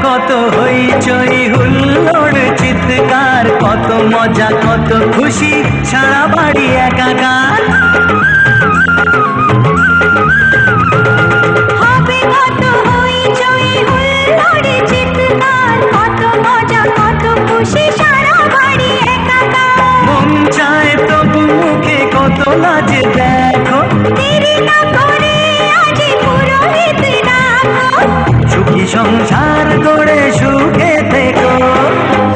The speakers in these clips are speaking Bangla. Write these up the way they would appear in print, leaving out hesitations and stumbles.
কত হইচই হুল্লোড় চিৎকার, কত মজা কত খুশি, সারা বাড়ি একাকার। হবে কত হইচই হুল্লোড় চিৎকার, কত মজা কত খুশি, সারা বাড়ি একাকার। মন চায় তবু মুখে কত লাজে দেখো, দেরি না করে আজই পুরোহিত ডাকো। সুখী সংসার গড়ে সুখে থেকো।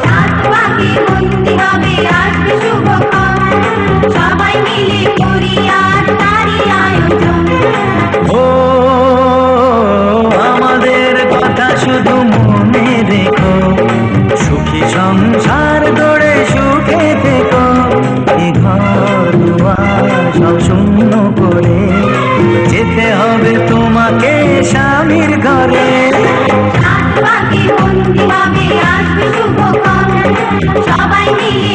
সাত পাকে বন্দি হবে আসবে শুভক্ষণ, সবাই মিলে করি আজ তারই আয়োজন। ও আমাদের কথা শুধু মনে রেখো, সুখী সংসার গড়ে সুখে থেকো। এ ঘর দুয়ার সব শূন্য করে যেতে হবে তোমাকে স্বামীর ঘরে। সাত পাকে বন্দি হবে আসবে শুভক্ষণ, সবাই মিলে